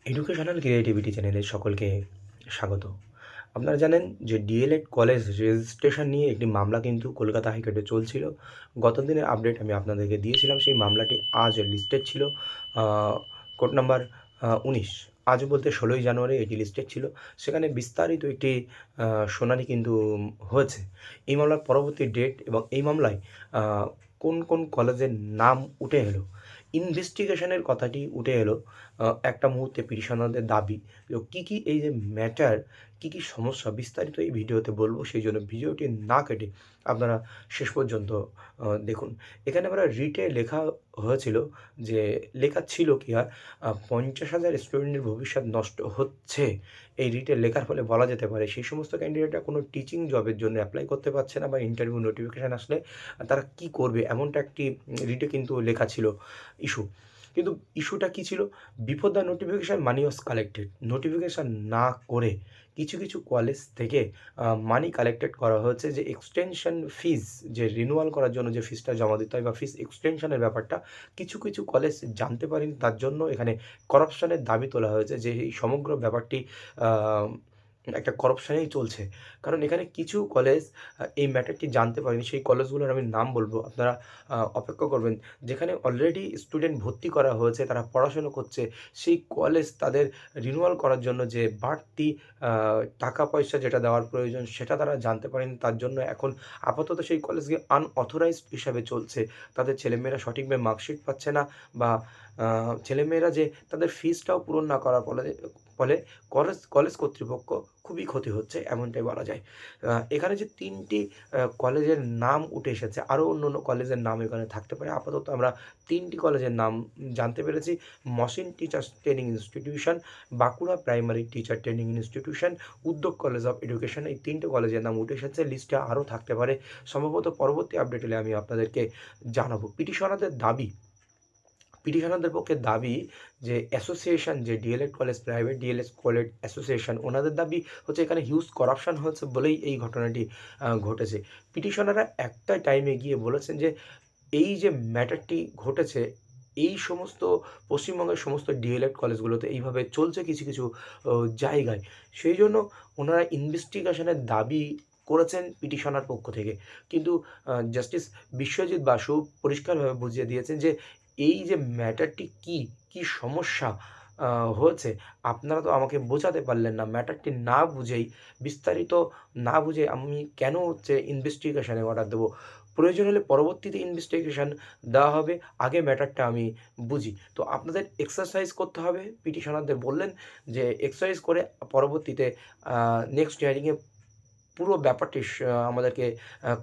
Educational creativity চ্যানেলে সকলকে স্বাগত। আপনারা জানেন যে ডিএলএড কলেজ রেজিস্ট্রেশন নিয়ে একটি মামলা কিন্তু কলকাতা হাইকোর্টে চলছিল। গত দিনের আপডেট আমি আপনাদেরকে দিয়েছিলাম। সেই মামলাটি আজ লিস্টেড ছিল কোর্ট নাম্বার ১৯। আজ বলতে ১৬ই জানুয়ারি এটি লিস্টেড ছিল। সেখানে বিস্তারিত একটি শুনানি কিন্তু হয়েছে। এই মামলার পরবর্তী ডেট এবং এই মামলায় আ কোন, কোন কলেজের নাম উঠে এলো, ইনভেস্টিগেশনের কথাটি উঠে এলো। একটা মুহূর্তে পিটিশনারদের দাবি কী, কী এই যে ম্যাটার, কী, কী সমস্যা বিস্তারিত এই ভিডিওতে বলব। সেইজন্য ভিডিওটি না কেটে আপনারা শেষ পর্যন্ত দেখুন। এখানে আমরা রিটে লেখা হয়েছিল যে লেখা ছিল কি আর ৫০,০০০ স্টুডেন্টের ভবিষ্যৎ নষ্ট হচ্ছে। এই রিটে লেখার ফলে বলা যেতে পারে সেই সমস্ত ক্যান্ডিডেটরা কোনো টিচিং জবের জন্য এপ্লাই করতে পারছে না বা ইন্টারভিউ নোটিফিকেশন আসলে তারা কী করবে এমনটা একটি রিটে কিন্তু লেখা ছিল ইস্যু। কিন্তু ইস্যুটা কী ছিল? Before the notification money was collected. Notification না করে কিছু, কিছু কলেজ থেকে মানি কালেক্টেড করা হয়েছে যে এক্সটেনশন ফিজ, যে রিনিউয়াল করার জন্য যে ফিজটা জমা দিতে হয় বা ফিজ এক্সটেনশনের ব্যাপারটা কিছু, কিছু কলেজ জানতে পারেনি। তার জন্য এখানে করাপশনের দাবি তোলা হয়েছে যে এই সমগ্র ব্যাপারটি আ একটা করাপশনেই চলছে। কারণ এখানে কিছু কলেজ এই ম্যাটারটি জানতে পারেনি। সেই কলেজগুলোর আমি নাম বলব। আপনারা অপেক্ষা করবেন। যেখানে অলরেডি স্টুডেন্ট ভর্তি করা হয়েছে, তারা পড়াশুনো করছে, সেই কলেজ তাদের রিনিউয়াল করার জন্য যে বাড়তি আ টাকা-পয়সা যেটা দেওয়ার প্রয়োজন সেটা তারা জানতে পারেনি। তার জন্য এখন আপাতত সেই কলেজকে আনঅথরাইজড হিসাবে চলছে। তাদের ছেলেমেয়েরা সঠিকভাবে মার্কশিট পাচ্ছে না বা আ ছেলেমেয়েরা যে তাদের ফিজটাও পূরণ না করার ফলে কলেজ কলেজ কর্তৃপক্ষ খুবই ক্ষতি হচ্ছে এমনটাই বলা যায়। এখানে যে ৩ টি কলেজের নাম উঠে এসেছে, আরও অন্য কলেজের নাম এখানে থাকতে পারে। আপাতত আমরা ৩ টি কলেজের নাম জানতে পেরেছি। Mohsin teachers training institution, Bankura primary teacher training institution, উদ্যোগ কলেজ অফ এডুকেশন, এই ৩ টে কলেজের নাম উঠে এসেছে। লিস্টে আরও থাকতে পারে। সম্ভবত পরবর্তী আপডেট এলে আমি আপনাদেরকে জানাবো। পিটিশনারদের পক্ষে দাবি যে অ্যাসোসিয়েশন, যে DElEd college, private DElEd college association, ওনাদের দাবি হচ্ছে এখানে হিউজ করাপশন হয়েছে বলেই এই ঘটনাটি ঘটেছে। পিটিশনাররা একটা টাইমে গিয়ে বলেছেন যে এই যে ম্যাটারটি ঘটেছে, এই সমস্ত পশ্চিমবঙ্গের সমস্ত ডিএলএড কলেজগুলোতে এইভাবে চলছে কিছু, কিছু জায়গায়। সেইজন্য ওনারা ইনভেস্টিগেশনের দাবি করেছেন পিটিশনার পক্ষ থেকে। কিন্তু জাস্টিস বিশ্বজিৎ বাসু পরিষ্কারভাবে বুঝিয়ে দিয়েছেন যে এই যে ম্যাটারটি কী, কী সমস্যা আ হয়েছে, আপনারা তো আমাকে বোঝাতে পারলেন না। ম্যাটারটি না বুঝেই, বিস্তারিত না বুঝে আমি কেন হচ্ছে ইনভেস্টিগেশনের অর্ডার দেবো? প্রয়োজন হলে পরবর্তীতে ইনভেস্টিগেশন দেওয়া হবে। আগে ম্যাটারটা আমি বুঝি। তো আপনাদের এক্সারসাইজ করতে হবে। পিটিশনারদের বললেন যে এক্সারসাইজ করে পরবর্তীতে আ নেক্সট হিয়ারিং এ পুরো ব্যাপারটি আমাদেরকে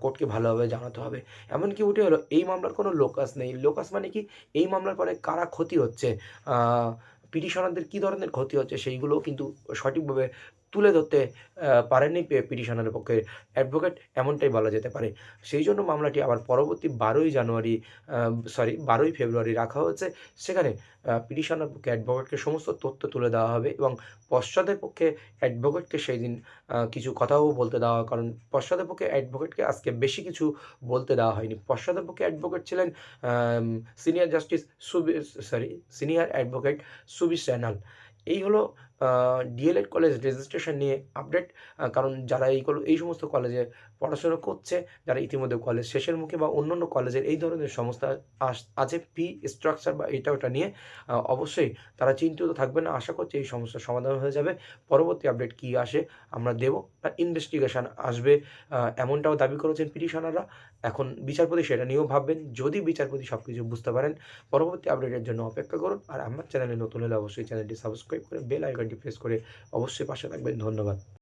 কোর্টকে ভালোভাবে জানাতে হবে। এমনকি উঠে এলো এই মামলার কোনো লোকাস নেই। লোকাস মানে কি? এই মামলার পরে কারা ক্ষতি হচ্ছে, আ পিটিশনারদের কী ধরনের ক্ষতি হচ্ছে সেইগুলোও কিন্তু সঠিকভাবে তুলে ধরতে পারেননি পিটিশনারের পক্ষের অ্যাডভোকেট, এমনটাই বলা যেতে পারে। সেইজন্য মামলাটি আবার পরবর্তী ১২ই জানুয়ারি, ১২ই ফেব্রুয়ারি রাখা হয়েছে। সেখানে পিটিশনার পক্ষে অ্যাডভোকেটকে সমস্ত তথ্য তুলে দেওয়া হবে এবং পশ্চাদের পক্ষে অ্যাডভোকেটকে সেইদিন কিছু কথাও বলতে দেওয়া হয়। কারণ পশ্চাদের পক্ষে অ্যাডভোকেটকে আজকে বেশি কিছু বলতে দেওয়া হয়নি। পশ্চাদের পক্ষে অ্যাডভোকেট ছিলেন আম সিনিয়র জাস্টিস সুবি sorry senior advocate Subir Sanyal. এই হলো আ ডিএলএড কলেজ রেজিস্ট্রেশন নিয়ে আপডেট। কারণ যারা এই সমস্ত কলেজে পড়াশোনা করছে, যারা ইতিমধ্যে কলেজ শেষের মুখে বা অন্যান্য কলেজের এই ধরনের সমস্যা আছে ফি স্ট্রাকচার বা এটা ওটা নিয়ে, অবশ্যই তারা চিন্তিত থাকবেন না। আশা করছি এই সমস্যার সমাধান হয়ে যাবে। পরবর্তী আপডেট কী আসে আমরা দেব। ইনভেস্টিগেশন আসবে এমনটাও দাবি করেছেন পিটিশনাররা। এখন বিচারপতি সেটা নিয়েও ভাববেন। যদি বিচারপতি সবকিছু বুঝতে পারেন, পরবর্তী আপডেটের জন্য অপেক্ষা করুন। আর আমার চ্যানেলে নতুন হলে অবশ্যই চ্যানেলটি সাবস্ক্রাইব করে বেল আইকনটি প্রেস করে অবশ্যই পাশে থাকবেন। ধন্যবাদ।